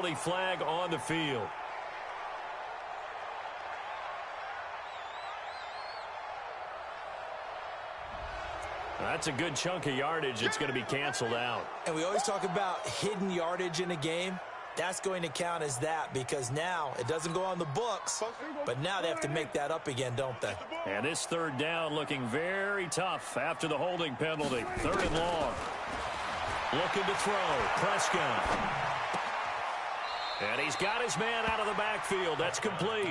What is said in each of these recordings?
Flag on the field. That's a good chunk of yardage. It's going to be canceled out. And we always talk about hidden yardage in a game. That's going to count as that because now it doesn't go on the books, but now they have to make that up again, don't they? And this third down looking very tough after the holding penalty. Third and long. Looking to throw. Prescott. And he's got his man out of the backfield. That's complete.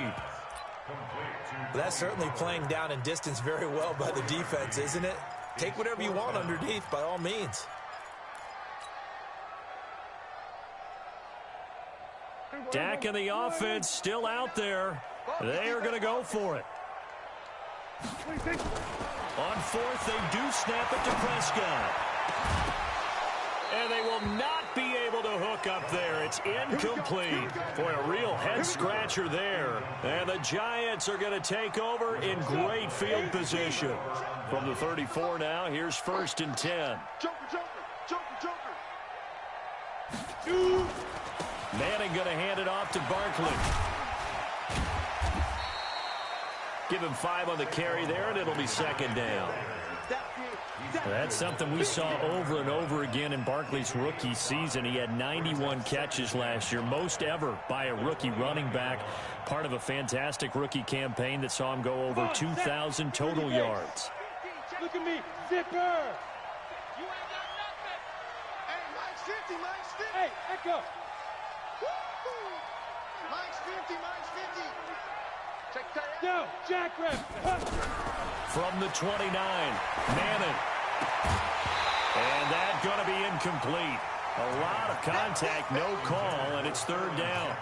Well, that's certainly playing down in distance very well by the defense, isn't it? Take whatever you want underneath, by all means. Dak and the offense still out there. They are going to go for it. On fourth, they do snap it to Prescott. And they will not be able to hook up there. It's incomplete. Boy, a real head-scratcher there. And the Giants are going to take over in great field position. From the 34 now, here's 1st and 10. Manning going to hand it off to Barkley. Give him 5 on the carry there, and it'll be 2nd down. That's something we saw over and over again in Barkley's rookie season. He had 91 catches last year, most ever by a rookie running back. Part of a fantastic rookie campaign that saw him go over 2,000 total yards. Look at me, zipper! You ain't got nothing! Hey, Mike's 50, Mike's 50! Hey, echo! Mike's 50, Mike's 50! Check that out! Go, Jackrabbit! From the 29, Manning. And that's going to be incomplete. A lot of contact, no call, and it's 3rd down.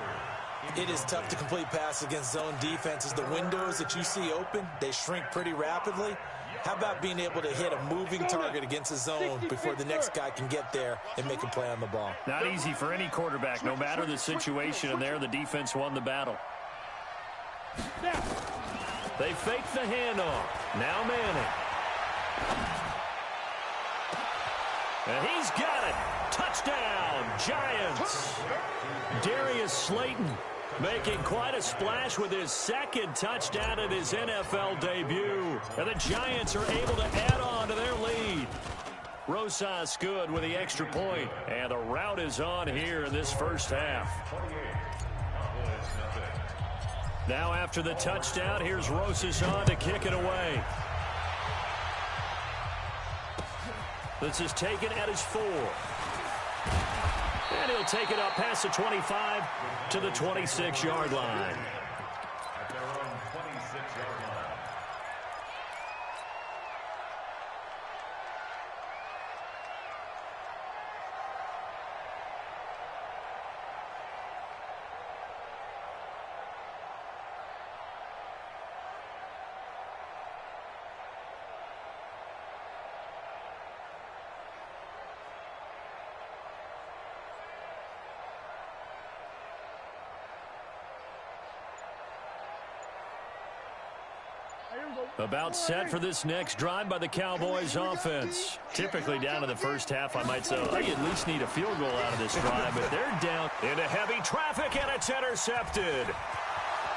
It is tough to complete passes against zone defenses. The windows that you see open, they shrink pretty rapidly. How about being able to hit a moving target against a zone before the next guy can get there and make a play on the ball? Not easy for any quarterback, no matter the situation, and there the defense won the battle. They fake the handoff. Now Manning. And he's got it. Touchdown, Giants. Darius Slayton making quite a splash with his 2nd touchdown in his NFL debut. And the Giants are able to add on to their lead. Rosas good with the extra point. And the rout is on here in this first half. Now after the touchdown, here's Rosas on to kick it away. This is taken at his 4. And he'll take it up past the 25 to the 26-yard line. About set for this next drive by the Cowboys offense. Typically down in the first half, I might say, oh, you at least need a field goal out of this drive, but they're down into heavy traffic, and it's intercepted.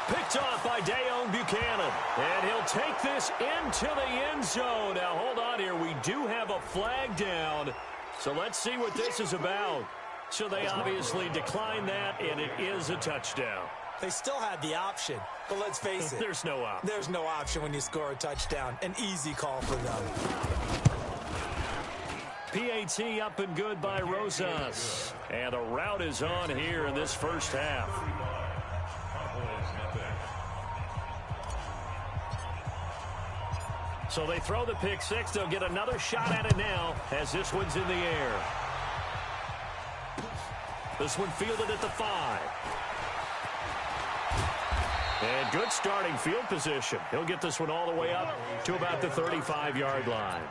Picked off by Dayon Buchanan, and he'll take this into the end zone. Now, hold on here. We do have a flag down, so let's see what this is about. So they obviously declined that, and it is a touchdown. They still had the option, but let's face it. There's no option. There's no option when you score a touchdown. An easy call for them. PAT up and good by Rosas. And the rout is on here in this first half. So they throw the pick 6. They'll get another shot at it now as this one's in the air. This one fielded at the 5. And good starting field position. He'll get this one all the way up to about the 35-yard line.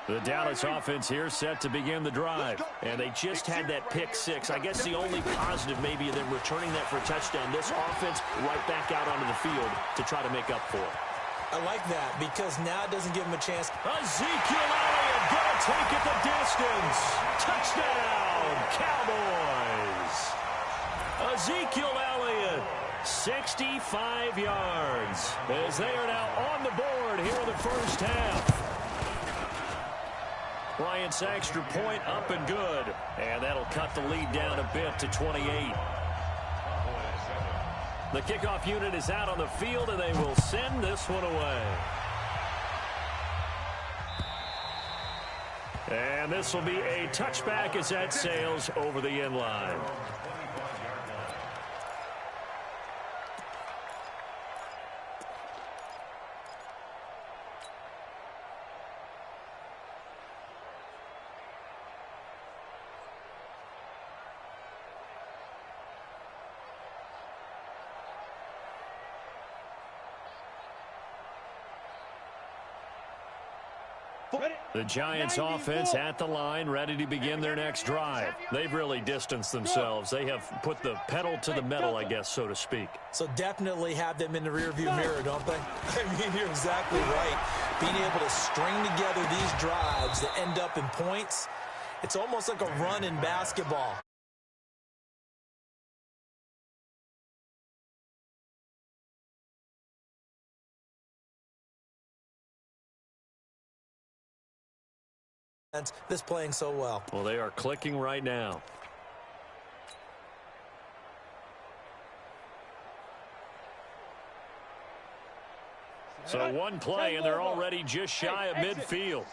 The Dallas offense here set to begin the drive. And they just had that pick 6. I guess the only positive maybe of them returning that for a touchdown. This offense right back out onto the field to try to make up for it. I like that because now it doesn't give him a chance. Ezekiel Elliott going to take it the distance. Touchdown, Cowboys. Ezekiel Elliott, 65 yards, as they are now on the board here in the first half. Bryant's extra point up and good, and that'll cut the lead down a bit to 28. The kickoff unit is out on the field, and they will send this one away. And this will be a touchback as that sails over the end line. The Giants offense at the line, ready to begin their next drive. They've really distanced themselves. They have put the pedal to the metal, I guess, so to speak. So definitely have them in the rearview mirror, don't they? I mean, you're exactly right. Being able to string together these drives that end up in points, it's almost like a run in basketball. This playing so well. Well, they are clicking right now. So one play, and they're already just shy of midfield.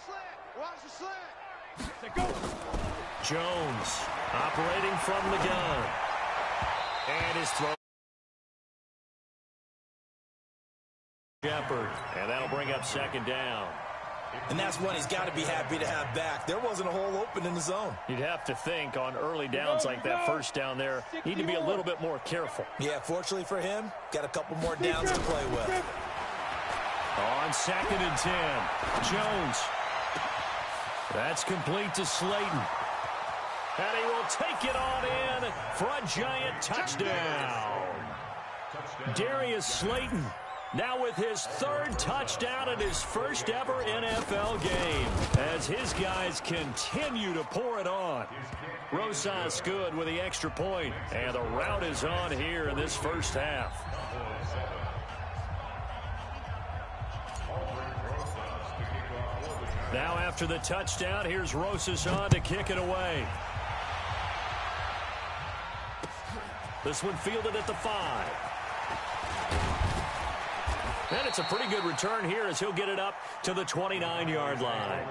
Jones operating from the gun. And his throw. Shepard, and that'll bring up second down. And that's one he's got to be happy to have back. There wasn't a hole open in the zone. You'd have to think on early downs like that first down there, need to be a little bit more careful. Yeah, fortunately for him, got a couple more downs to play with. On 2nd and 10, Jones. That's complete to Slayton. And he will take it on in for a giant touchdown. Darius Slayton. Now with his 3rd touchdown in his first ever NFL game, as his guys continue to pour it on. Rosas good with the extra point, and the rout is on here in this first half. Now after the touchdown, here's Rosas on to kick it away. This one fielded at the 5. And it's a pretty good return here as he'll get it up to the 29-yard line.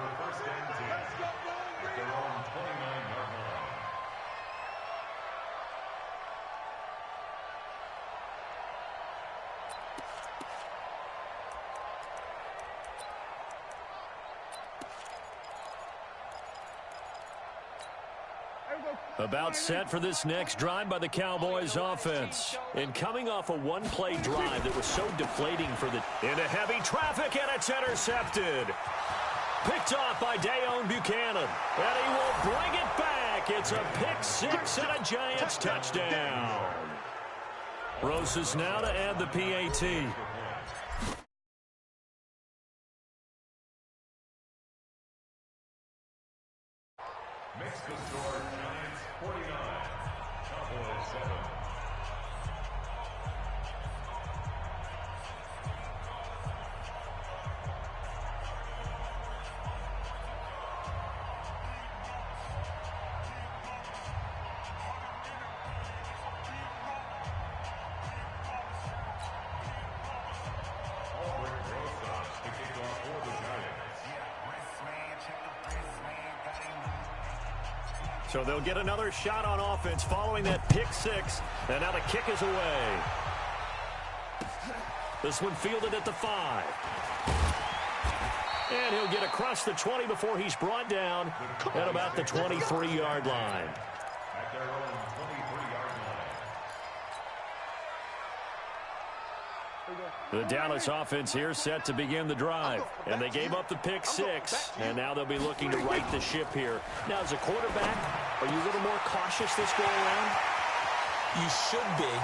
About set for this next drive by the Cowboys offense. And coming off a one-play drive that was so deflating for the... Into heavy traffic, and it's intercepted. Picked off by Dayon Buchanan. And he will bring it back. It's a pick 6 and a Giants touchdown. Rosas now to add the PAT. Makes the score Giants 49, Cowboys 7. So they'll get another shot on offense following that pick 6. And now the kick is away. This one fielded at the 5. And he'll get across the 20 before he's brought down at about the 23-yard line. At their own 23-yard line. The Dallas offense here set to begin the drive. And they gave up the pick 6. And now they'll be looking to right the ship here. Now, as a quarterback, are you a little more cautious this go around? You should be,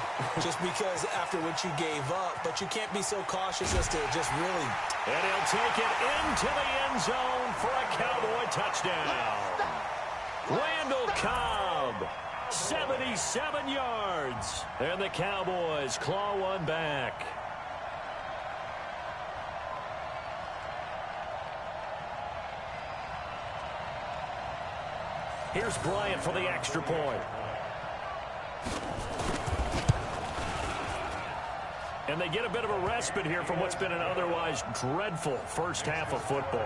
just because after what you gave up, but you can't be so cautious as to just really. And he'll take it into the end zone for a Cowboy touchdown. Randall Cobb, 77 yards. And the Cowboys claw one back. Here's Bryant for the extra point. And they get a bit of a respite here from what's been an otherwise dreadful first half of football.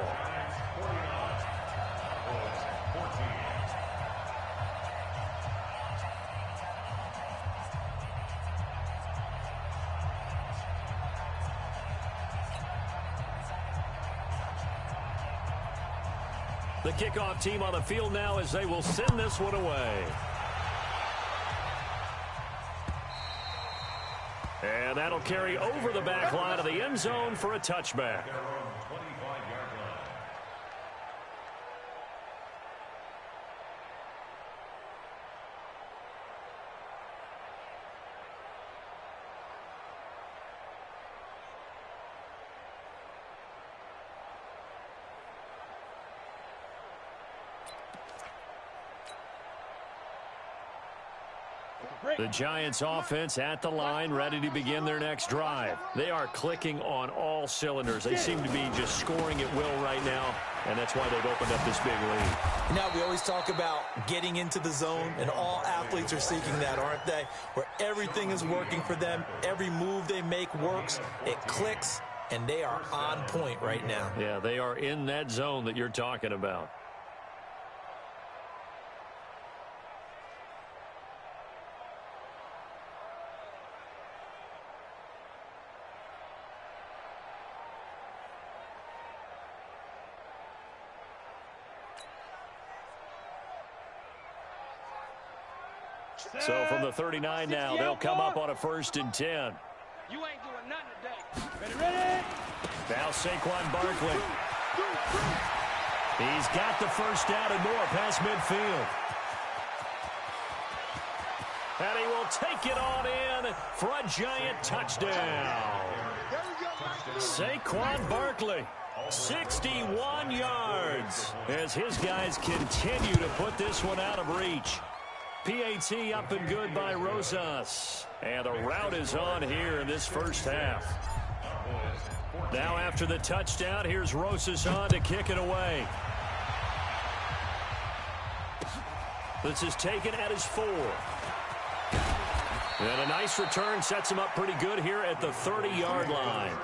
The kickoff team on the field now as they will send this one away. And that'll carry over the back line of the end zone for a touchback. The Giants offense at the line, ready to begin their next drive. They are clicking on all cylinders. They seem to be just scoring at will right now, and that's why they've opened up this big lead. Now, we always talk about getting into the zone, and all athletes are seeking that, aren't they? Where everything is working for them, every move they make works, it clicks, and they are on point right now. Yeah, they are in that zone that you're talking about. So from the 39 now, they'll come up on a 1st and 10. You ain't doing nothing today. Ready? Now Saquon Barkley. He's got the first down and more past midfield. And he will take it on in for a giant touchdown. Saquon Barkley, 61 yards, as his guys continue to put this one out of reach. PAT up and good by Rosas. And the route is on here in this first half. Now after the touchdown, here's Rosas on to kick it away. This is taken at his 4. And a nice return sets him up pretty good here at the 30-yard line.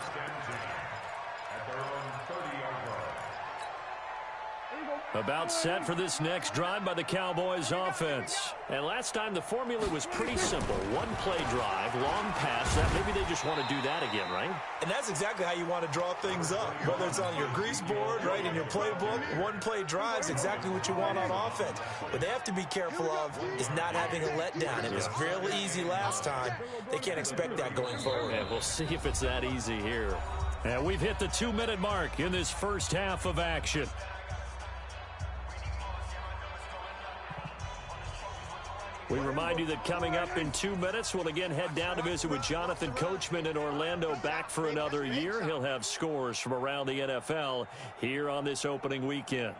About set for this next drive by the Cowboys offense. And last time the formula was pretty simple. One play drive, long pass. Maybe they just want to do that again, right? And that's exactly how you want to draw things up. Whether it's on your grease board, right, in your playbook, one play drive is exactly what you want on offense. What they have to be careful of is not having a letdown. It was real easy last time. They can't expect that going forward. And we'll see if it's that easy here. And we've hit the 2-minute mark in this first half of action. We remind you that coming up in 2 minutes, we'll again head down to visit with Jonathan Coachman in Orlando, back for another year. He'll have scores from around the NFL here on this opening weekend.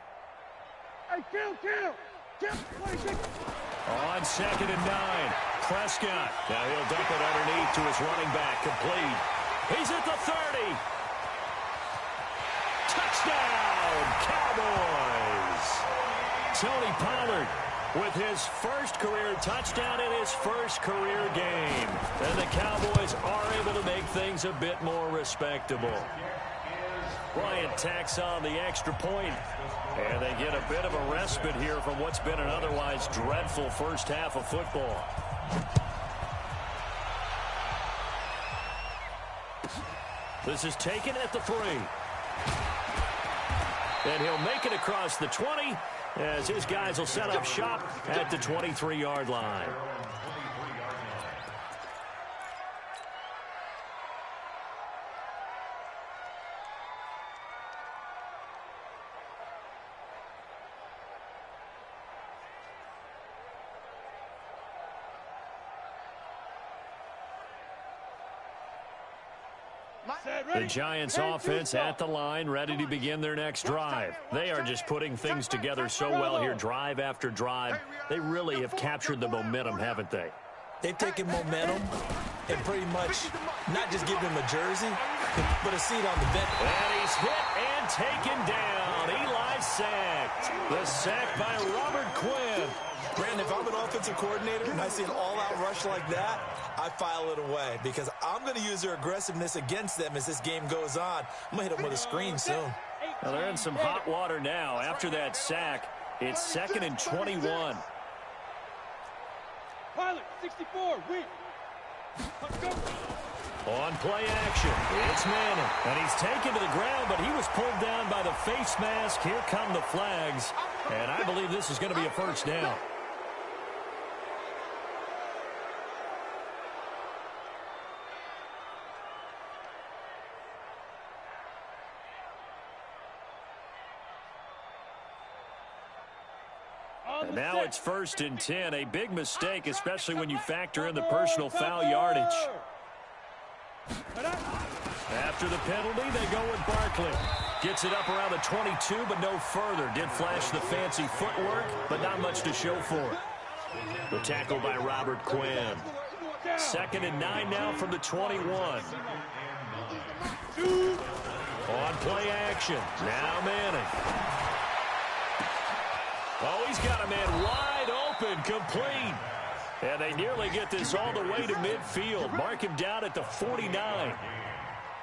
Hey, kill. On 2nd and 9, Prescott. Now he'll dump it underneath to his running back, complete. He's at the 30. Touchdown, Cowboys. Tony Pollard with his first career touchdown in his first career game. And the Cowboys are able to make things a bit more respectable. Bryant tacks on the extra point, and they get a bit of a respite here from what's been an otherwise dreadful first half of football. This is taken at the 3. And he'll make it across the 20, as his guys will set up shop at the 23-yard line. The Giants offense at the line, ready to begin their next drive. They are just putting things together so well here, drive after drive. They really have captured the momentum, haven't they? They've taken momentum and pretty much not just given him a jersey, but a seat on the bench. And he's hit and taken down. Eli sacked. The sack by Robert Quinn. Brandon, if I'm an offensive coordinator and I see an all-out rush like that, I file it away because I'm going to use their aggressiveness against them as this game goes on. I'm going to hit them with a screen soon. Well, they're in some hot water now. After that sack, it's 2nd and 21. Pilot, 64, win. Let's go. On play action, it's Manning. And he's taken to the ground, but he was pulled down by the face mask. Here come the flags. And I believe this is going to be a first down. And now it's 1st and 10. A big mistake, especially when you factor in the personal foul yardage. After the penalty, they go with Barkley. Gets it up around the 22, but no further. Did flash the fancy footwork, but not much to show for it. The tackle by Robert Quinn. 2nd and 9 now from the 21. On play action. Now Manning. Oh, he's got a man wide open, complete. And they nearly get this all the way to midfield. Mark him down at the 49.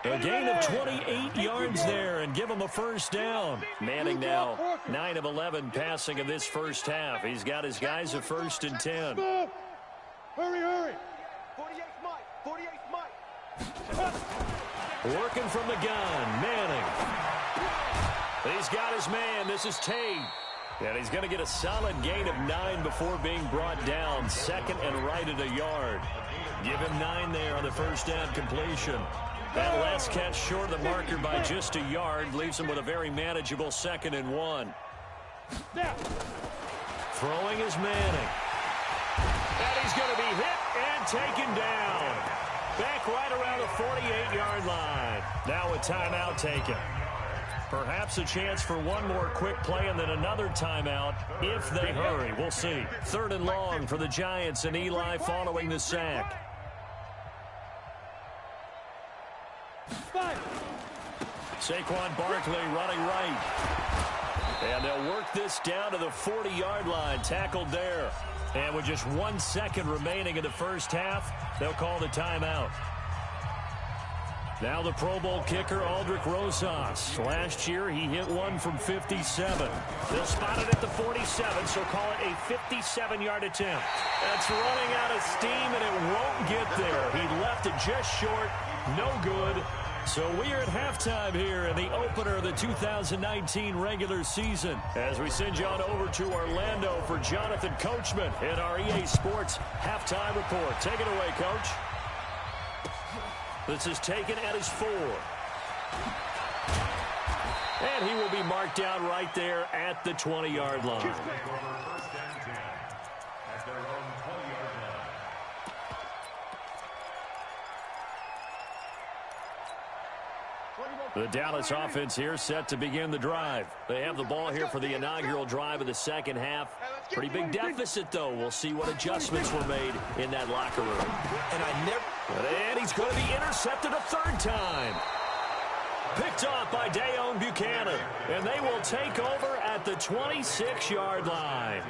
A gain of 28 yards there and give him a first down. Manning now 9 of 11 passing in this first half. He's got his guys a 1st and 10. Hurry, hurry. 48 Mike, 48 Mike. Working from the gun, Manning. He's got his man. This is Tate. And he's going to get a solid gain of 9 before being brought down. 2nd and right at a yard. Give him 9 there on the first down completion. That last catch short of the marker by just a yard leaves him with a very manageable 2nd and 1. Throwing is Manning. And he's going to be hit and taken down. Back right around the 48-yard line. Now a timeout taken. Perhaps a chance for one more quick play and then another timeout if they hurry. We'll see. 3rd and long for the Giants and Eli following the sack. Saquon Barkley running right. And they'll work this down to the 40-yard line. Tackled there. And with just 1 second remaining in the first half, they'll call the timeout. Now the Pro Bowl kicker, Aldrich Rosas. Last year, he hit one from 57. They'll spot it at the 47, so call it a 57-yard attempt. That's running out of steam, and it won't get there. He left it just short. No good. So we are at halftime here in the opener of the 2019 regular season. As we send you on over to Orlando for Jonathan Coachman in our EA Sports Halftime Report. Take it away, Coach. This is taken at his 4. And he will be marked down right there at the 20-yard line. The Dallas offense here set to begin the drive. They have the ball here for the inaugural drive of the second half. Pretty big deficit, though. We'll see what adjustments were made in that locker room. And he's going to be intercepted a 3rd time. Picked off by Dayon Buchanan. And they will take over at the 26-yard line.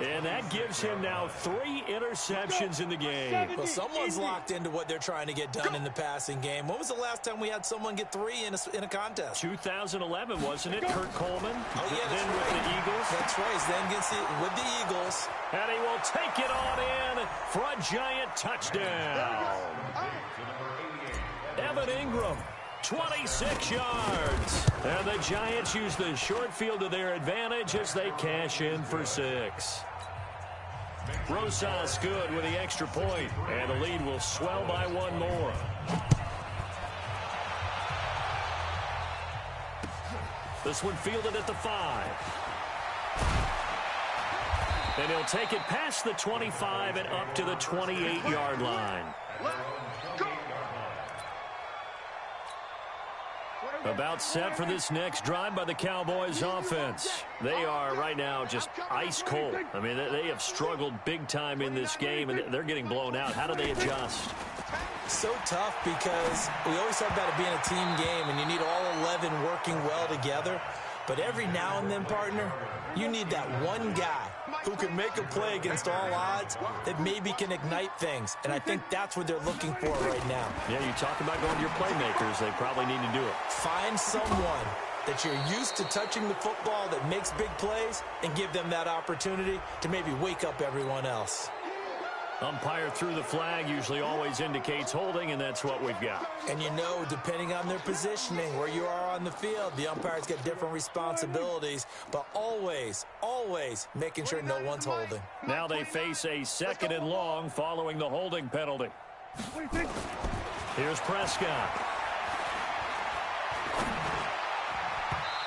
And that gives him now 3 interceptions in the game. Well, someone's locked into what they're trying to get done in the passing game. When was the last time we had someone get 3 in a contest? 2011, wasn't it? Kurt Coleman. Oh, yeah, then with the Eagles. That's right. Then with the Eagles. And he will take it on in for a giant touchdown. Evan Ingram. 26 yards. And the Giants use the short field to their advantage as they cash in for 6. Rosas good with the extra point, and the lead will swell by 1 more. This one fielded at the 5. And he'll take it past the 25 and up to the 28-yard line. About set for this next drive by the Cowboys offense. They are right now just ice cold. I mean, they have struggled big time in this game, and they're getting blown out. How do they adjust? So tough because we always talk about it being a team game, and you need all 11 working well together. But every now and then, partner, you need that one guy who can make a play against all odds that maybe can ignite things. And I think that's what they're looking for right now. Yeah, you talk about going to your playmakers. They probably need to do it. Find someone that you're used to touching the football that makes big plays and give them that opportunity to maybe wake up everyone else. Umpire threw the flag, usually always indicates holding, and that's what we've got. And you know, depending on their positioning, where you are on the field, the umpires get different responsibilities, but always, always making sure no one's holding. Now they face a 2nd and long following the holding penalty. Here's Prescott.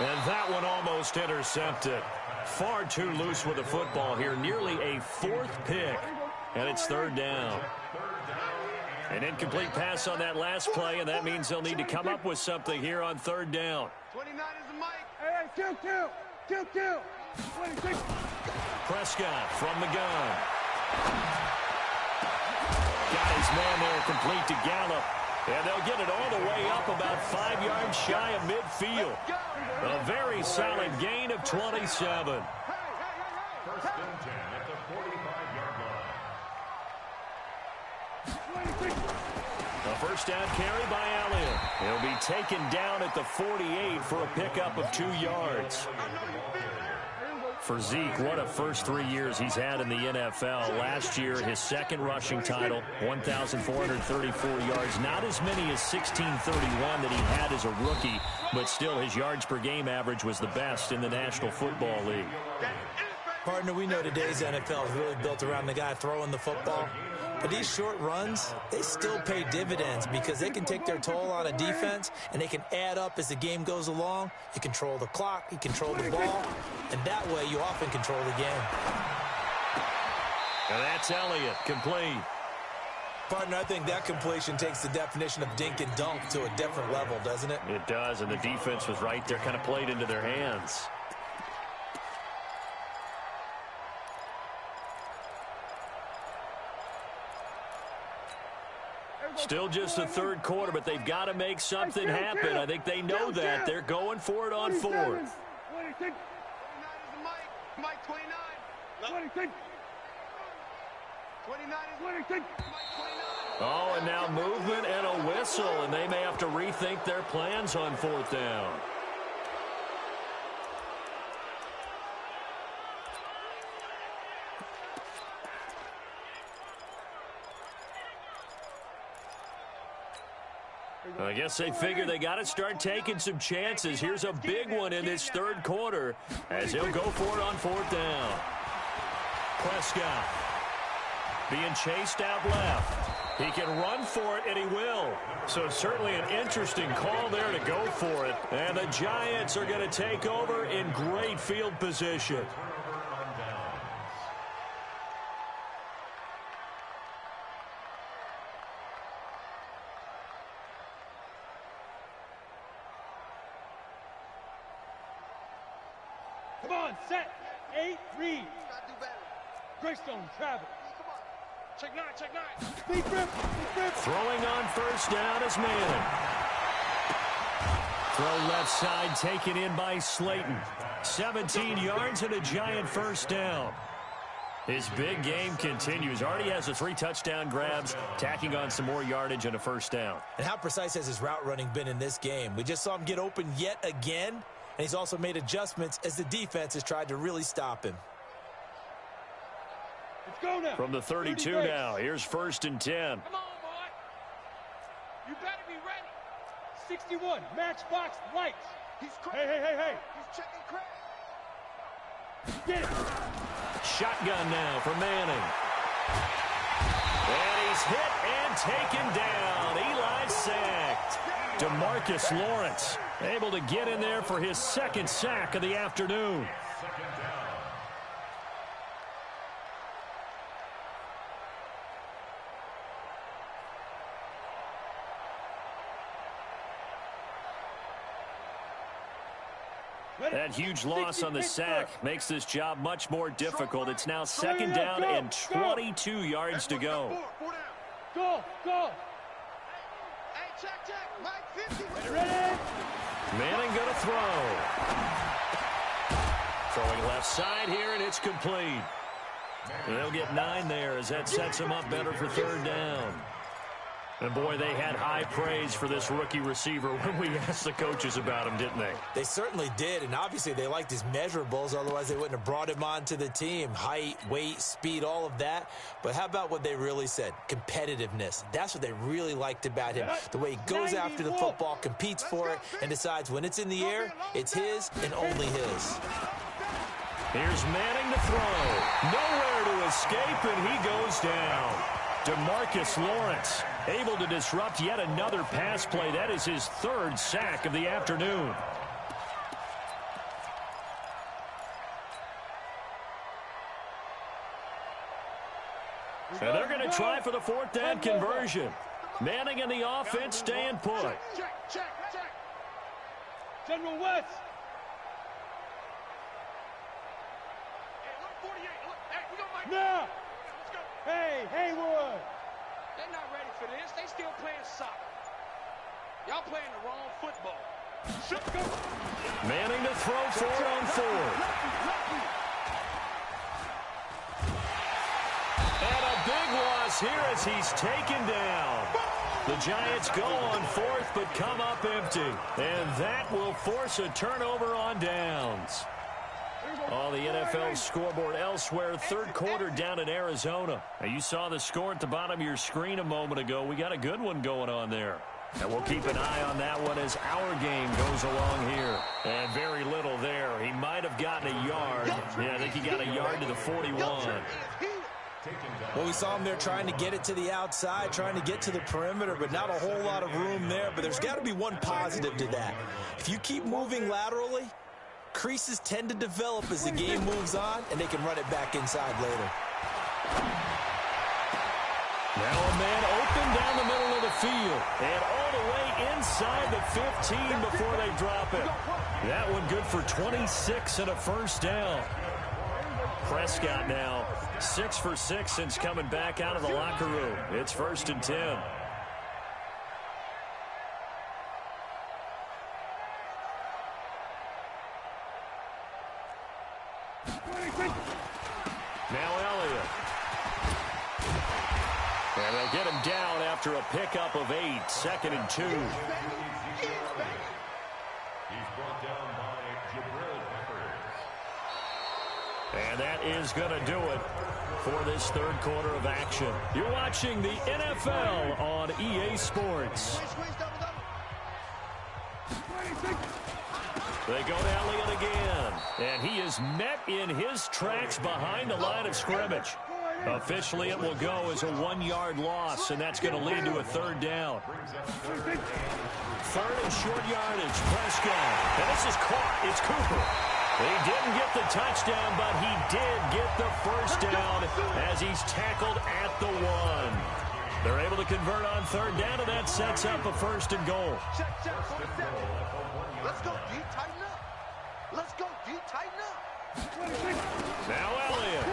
And that one almost intercepted. Far too loose with the football here, nearly a 4th pick. And it's 3rd down. An incomplete pass on that last play, and that means they'll need to come up with something here on 3rd down. 29 is the mic. Hey, kill. 26. Prescott from the gun. Got his man there complete to Gallup. And they'll get it all the way up about 5 yards shy of midfield. A very solid gain of 27. First and 10 at the 45-yard line. A first down carry by Elliott. He'll be taken down at the 48 for a pickup of 2 yards. For Zeke, what a first 3 years he's had in the NFL. Last year, his 2nd rushing title, 1,434 yards. Not as many as 1,631 that he had as a rookie, but still his yards per game average was the best in the National Football League. Partner, we know today's NFL is really built around the guy throwing the football. But these short runs, they still pay dividends because they can take their toll on a defense, and they can add up as the game goes along. You control the clock, you control the ball, and that way you often control the game. And that's Elliott, complete. Partner, I think that completion takes the definition of dink and dunk to a different level, doesn't it? It does, and the defense was right there, kind of played into their hands. Still just the 3rd quarter, but they've got to make something happen. I think they know that. They're going for it on 4th. 29 is the mic. Mike 29. 26. 29 is 26. Mike 29. Oh, and now movement and a whistle, and they may have to rethink their plans on 4th down. I guess they figure they got to start taking some chances. Here's a big one in this 3rd quarter as he'll go for it on 4th down. Prescott being chased out left. He can run for it, and he will. So certainly an interesting call there to go for it. And the Giants are going to take over in great field position. Come on, set. 8, read. Greystone, Travis. Check 9, check 9. Deep rip. Throwing on 1st down is Manning. Throw left side taken in by Slayton. 17 yards and a Giant 1st down. His big game continues. Already has the 3 touchdown grabs, tacking on some more yardage and a 1st down. And how precise has his route running been in this game? We just saw him get open yet again, and he's also made adjustments as the defense has tried to really stop him. Let's go now. From the 32 now, here's 1st and 10. Come on, boy. You better be ready. 61, matchbox lights. He's hey. He's checking crack. Get it. Shotgun now for Manning. And he's hit and taken down. Eli sacked. DeMarcus Lawrence able to get in there for his 2nd sack of the afternoon. That huge loss on the sack makes this job much more difficult. It's now second down and 22 yards to go. Go. Hey, check. Mike 50. Ready? Manning going to throw. Throwing left side here, and it's complete. They'll get 9 there as that sets them up better for third down. And, boy, they had high praise for this rookie receiver when we asked the coaches about him, didn't they? They certainly did, and obviously they liked his measurables. Otherwise, they wouldn't have brought him onto the team. Height, weight, speed, all of that. But how about what they really said? Competitiveness. That's what they really liked about him. The way he goes after the football, competes for it, and decides when it's in the air, it's his and only his. Here's Manning to throw. Nowhere to escape, and he goes down. DeMarcus Lawrence able to disrupt yet another pass play. That is his 3rd sack of the afternoon. And they're going to try for the 4th down conversion. Manning and the offense staying put. Check. General West. Now. Hey, Haywood. They're not ready for this. They still playing soccer. Y'all playing the wrong football. Manning to throw for it on 4th. And a big loss here as he's taken down. The Giants go on 4th but come up empty. And that will force a turnover on downs. On the NFL scoreboard elsewhere, 3rd quarter down in Arizona. Now, you saw the score at the bottom of your screen a moment ago. We got a good one going on there. And we'll keep an eye on that one as our game goes along here. And very little there. He might have gotten a yard. Yeah, I think he got a yard to the 41. Well, we saw him there trying to get it to the outside, trying to get to the perimeter, but not a whole lot of room there. But there's got to be one positive to that. If you keep moving laterally, creases tend to develop as the game moves on, and they can run it back inside later. Now a man open down the middle of the field, and all the way inside the 15 before they drop it. That one good for 26 and a 1st down. Prescott now 6 for 6 since coming back out of the locker room. It's 1st and 10. Now Elliott. And they'll get him down after a pickup of 8. 2nd and 2. He's brought down by Jabril Peppers. And that is going to do it for this 3rd quarter of action. You're watching the NFL on EA Sports. They go to Elliott again, and he is met in his tracks behind the line of scrimmage. Officially, it will go as a 1-yard loss, and that's going to lead to a 3rd down. 3rd and short yardage, Prescott. And this is caught. It's Cooper. He didn't get the touchdown, but he did get the 1st down as he's tackled at the 1. They're able to convert on 3rd down, and that sets up a 1st and goal. Check. Let's go deep, tighten up. Let's go deep, tighten up. Now Elliott.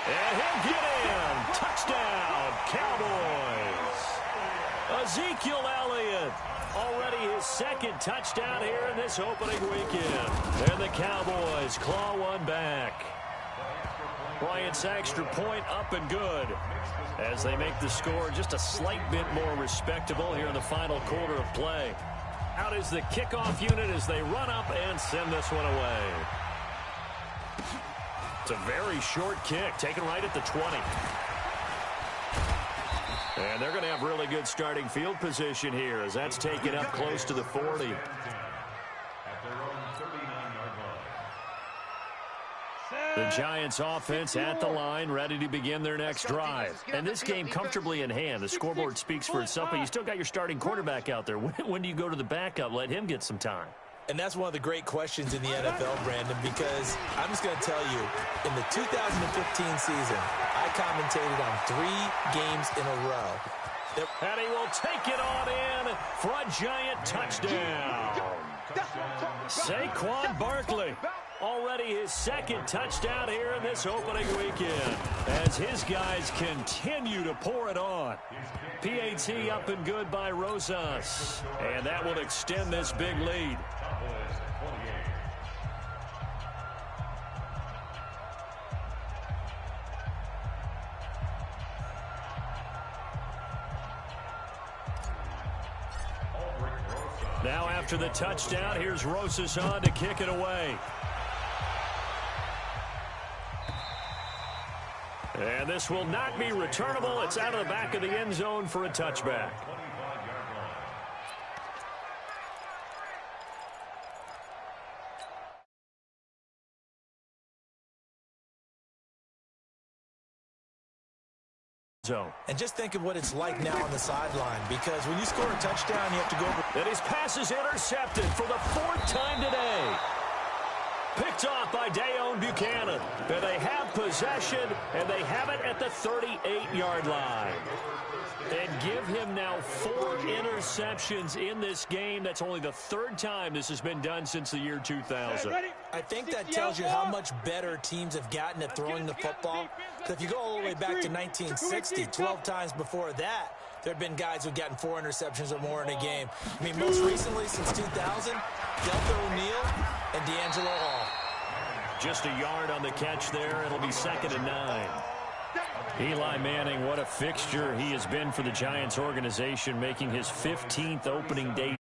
And he'll get in. Touchdown, Cowboys. Ezekiel Elliott. Already his 2nd touchdown here in this opening weekend. And the Cowboys claw one back. Bryant's extra point up and good as they make the score just a slight bit more respectable here in the final quarter of play. Out is the kickoff unit as they run up and send this one away. It's a very short kick, taken right at the 20. And they're going to have really good starting field position here as that's taken up close to the 40. The Giants offense at the line, ready to begin their next drive. And this game comfortably in hand. The scoreboard speaks for itself, but you still got your starting quarterback out there. When do you go to the backup? Let him get some time. And that's one of the great questions in the NFL, Brandon, because I'm just going to tell you, in the 2015 season, I commentated on 3 games in a row. And he will take it on in for a Giant touchdown. That's what I'm talking about. Saquon Barkley, already his second touchdown here in this opening weekend, as his guys continue to pour it on. PAT up and good by Rosas, and that will extend this big lead. Now after the touchdown, here's Rosas on to kick it away. And this will not be returnable. It's out of the back of the end zone for a touchback. And just think of what it's like now on the sideline, because when you score a touchdown, you have to go over. And his pass is intercepted for the fourth time today. Picked off by Dayon Buchanan. And they have possession, and they have it at the 38-yard line. And give him now 4 interceptions in this game. That's only the third time this has been done since the year 2000. I think that tells you how much better teams have gotten at throwing the football. Because if you go all the way back to 1960, 12 times before that, there have been guys who've gotten 4 interceptions or more in a game. I mean, most recently, since 2000, Delta O'Neal and D'Angelo Hall. Just a yard on the catch there. It'll be 2nd and 9. Eli Manning, what a fixture he has been for the Giants organization, making his 15th opening day.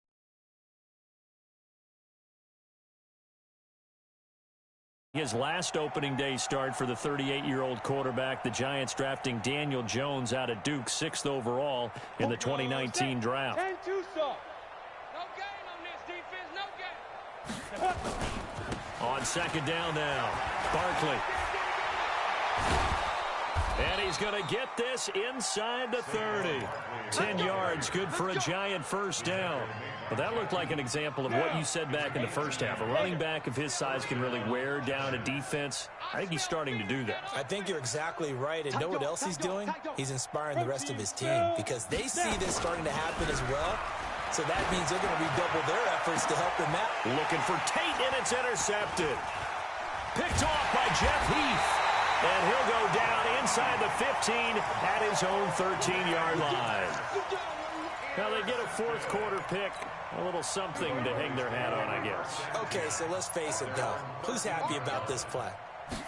His last opening day start for the 38-year-old quarterback, the Giants drafting Daniel Jones out of Duke, 6th overall in the 2019 draft. No gain on this defense, no gain. On 2nd down now, Barkley. And he's going to get this inside the 30. 10 yards, good for a Giant first down. But that looked like an example of what you said back in the first half. A running back of his size can really wear down a defense. I think he's starting to do that. I think you're exactly right. And know what else he's doing? He's inspiring the rest of his team, because they see this starting to happen as well. So that means they're going to redouble their efforts to help him out. Looking for Tate, and it's intercepted. Picked off by Jeff Heath. And he'll go down inside the 15 at his own 13-yard line. Now they get a fourth quarter pick. A little something to hang their hat on, I guess. Okay, so let's face it, though. Who's happy about this play?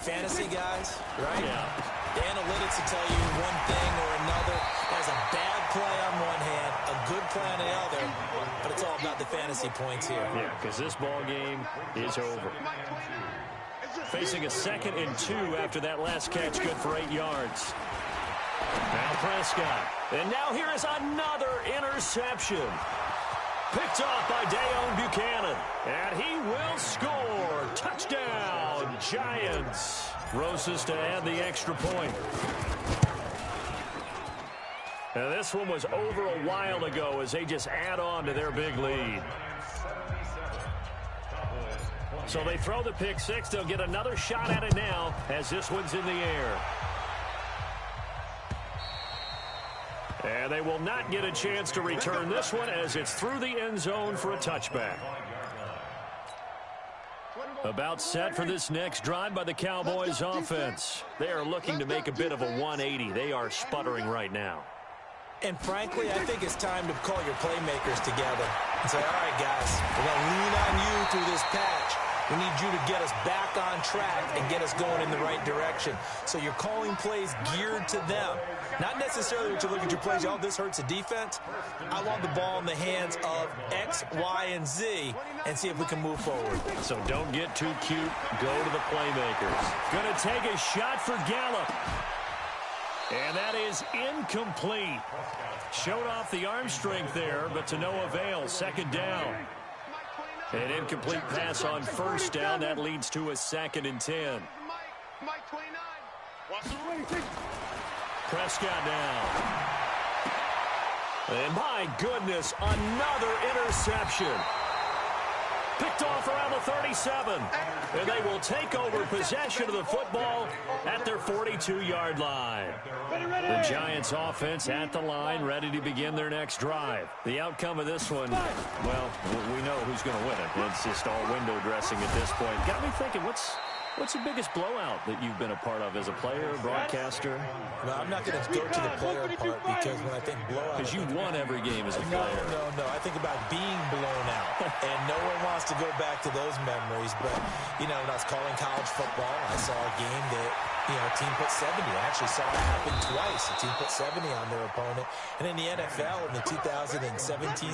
Fantasy guys, right? Yeah. The analytics will tell you one thing or another. There's a bad play on one hand, a good play on the other, but it's all about the fantasy points here. Yeah, because this ball game is over. Facing a 2nd and 2 after that last catch, good for 8 yards. Now Prescott. And now here is another interception. Picked off by Dayon Buchanan. And he will score. Touchdown, Giants. Rosas to add the extra point. Now this one was over a while ago as they just add on to their big lead. So they throw the pick six. They'll get another shot at it now as this one's in the air. And they will not get a chance to return this one as it's through the end zone for a touchback. About set for this next drive by the Cowboys offense. They are looking to make a bit of a 180. They are sputtering right now. And frankly, I think it's time to call your playmakers together and say, all right, guys, we're going to lean on you through this patch. We need you to get us back on track and get us going in the right direction. So you're calling plays geared to them. Not necessarily what you look at your plays, oh, this hurts the defense. I want the ball in the hands of X, Y, and Z and see if we can move forward. So don't get too cute. Go to the playmakers. Going to take a shot for Gallup. And that is incomplete. Showed off the arm strength there, but to no avail. 2nd down. An incomplete pass on 1st down. That leads to a 2nd and 10. Prescott now. And my goodness, another interception. Picked off around the 37. And they will take over possession of the football at their 42-yard line. The Giants offense at the line, ready to begin their next drive. The outcome of this one, well, we know who's going to win it. It's just all window dressing at this point. Got me thinking, what's the biggest blowout that you've been a part of as a player, broadcaster? No, I'm not going to go to the player part because when I think blowout... Because you won every game as a player. No. I think about being blown out. And no one wants to go back to those memories. But, you know, when I was calling college football, I saw a game that, you know, a team put 70. I actually saw it happen twice. A team put 70 on their opponent. And in the NFL, in the 2017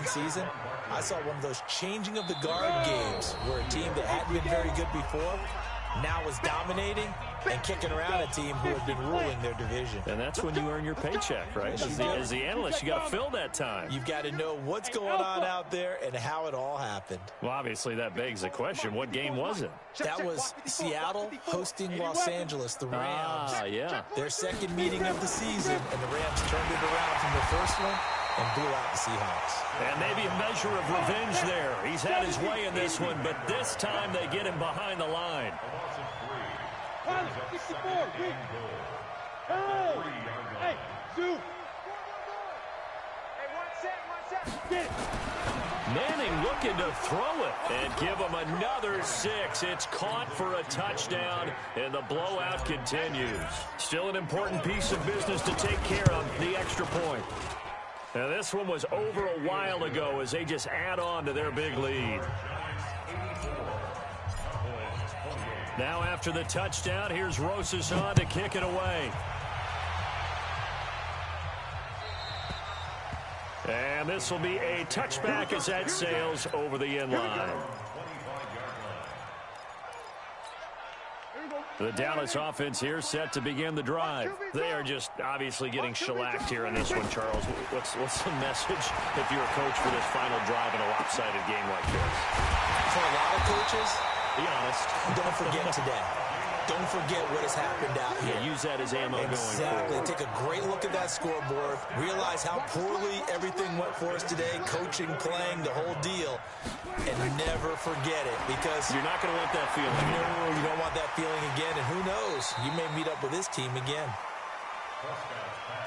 season, I saw one of those changing of the guard games where a team that hadn't been very good before now was dominating and kicking around a team who had been ruling their division. And that's when you earn your paycheck, right? As the analyst, you got to fill that time. You've got to know what's going on out there and how it all happened. Well, obviously, that begs the question, what game was it? That was Seattle hosting Los Angeles, the Rams. Yeah. Their second meeting of the season, and the Rams turned it around from the first one and blew out the Seahawks. And maybe a measure of revenge there. He's had his way in this one, but this time they get him behind the line. 64, hey, Zoo. Hey, one set. Get it. Manning looking to throw it and give him another 6. It's caught for a touchdown, and the blowout continues. Still an important piece of business to take care of, the extra point. Now, this one was over a while ago as they just add on to their big lead. Now, after the touchdown, here's Rosas on to kick it away. And this will be a touchback as that sails over the end line. The Dallas offense here set to begin the drive. They are just obviously getting shellacked here in this one, Charles. What's the message if you're a coach for this final drive in a lopsided game like this? For a lot of coaches, be honest. Don't forget today. Don't forget what has happened out here. Yeah, use that as ammo going forward. Take a great look at that scoreboard. Realize how poorly everything went for us today. Coaching, playing, the whole deal. And never forget it, because you're not going to want that feeling. No, you don't want that feeling again. And who knows? You may meet up with this team again.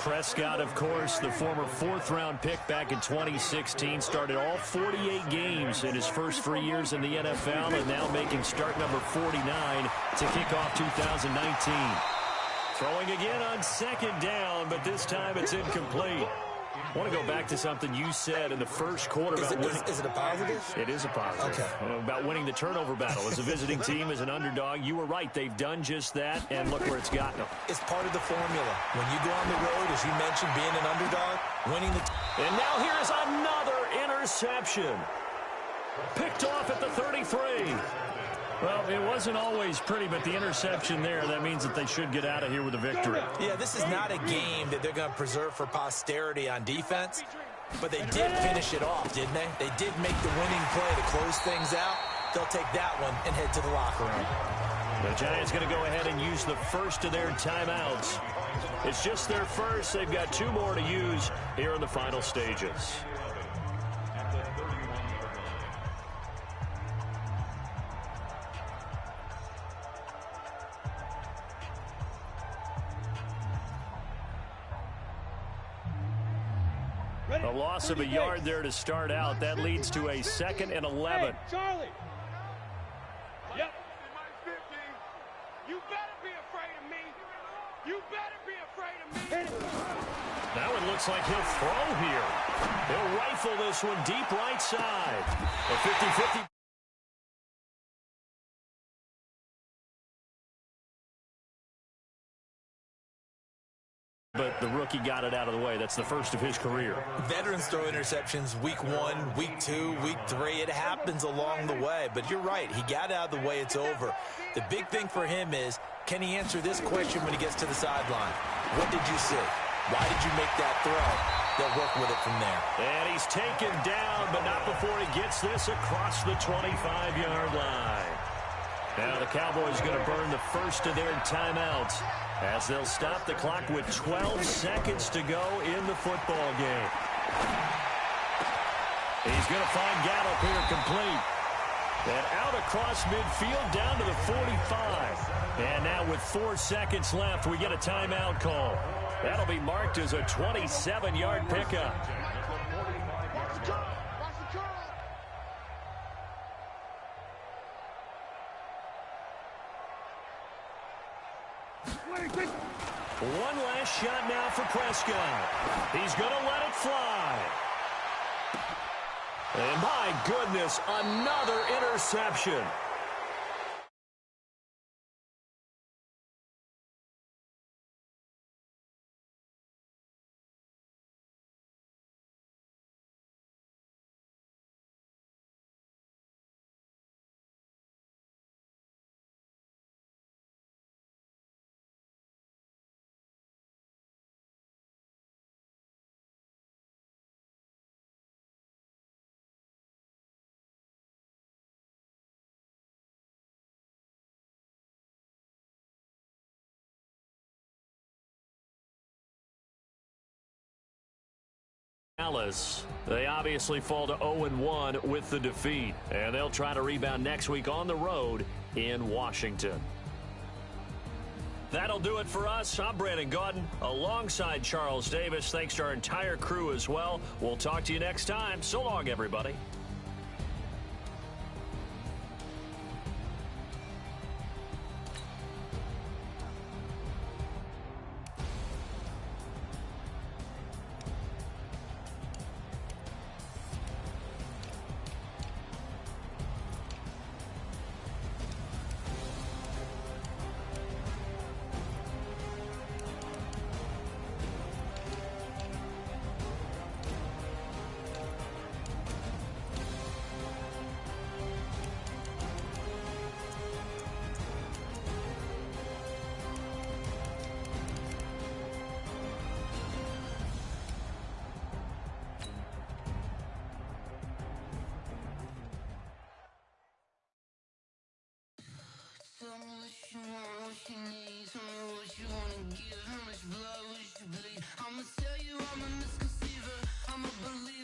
Prescott, of course, the former 4th-round pick back in 2016, started all 48 games in his first 3 years in the NFL, and now making start number 49 to kick off 2019. Throwing again on second down, but this time it's incomplete. I want to go back to something you said in the first quarter about winning. Is it a positive? It is a positive. Okay. About winning the turnover battle. As a visiting team, as an underdog, you were right. They've done just that, and look where it's gotten them. It's part of the formula. When you go on the road, as you mentioned, being an underdog, winning the... And now here's another interception. Picked off at the 33. Well, it wasn't always pretty, but the interception there, that means that they should get out of here with a victory. Yeah, this is not a game that they're going to preserve for posterity on defense, but they did finish it off, didn't they? They did make the winning play to close things out. They'll take that one and head to the locker room. The Giants going to go ahead and use the first of their timeouts. It's just their first. They've got 2 more to use here in the final stages. A loss of a yard there to start out. That leads to a 2nd and 11. Hey, Charlie. Yep. You better be afraid of me. You better be afraid of me. Now it looks like he'll throw here. He'll rifle this one deep right side. A 50-50. But the rookie got it out of the way. That's the first of his career. Veterans throw interceptions week 1, week 2, week 3. It happens along the way. But you're right. He got it out of the way. It's over. The big thing for him is, can he answer this question when he gets to the sideline? What did you see? Why did you make that throw? They'll work with it from there. And he's taken down, but not before he gets this across the 25-yard line. Now the Cowboys going to burn the first of their timeouts as they'll stop the clock with 12 seconds to go in the football game. He's going to find Gallup here complete. And out across midfield down to the 45. And now with 4 seconds left, we get a timeout call. That'll be marked as a 27-yard pickup. One last shot now for Prescott. He's going to let it fly. And my goodness, another interception. Dallas, they obviously fall to 0-1 with the defeat, and they'll try to rebound next week on the road in Washington. That'll do it for us. I'm Brandon Gaudin alongside Charles Davis. Thanks to our entire crew as well. We'll talk to you next time. So long, everybody. Tell me what you want, what you need. Tell me what you wanna give. How much blood would you bleed? I'ma tell you I'm a misconceiver. I'm a believer.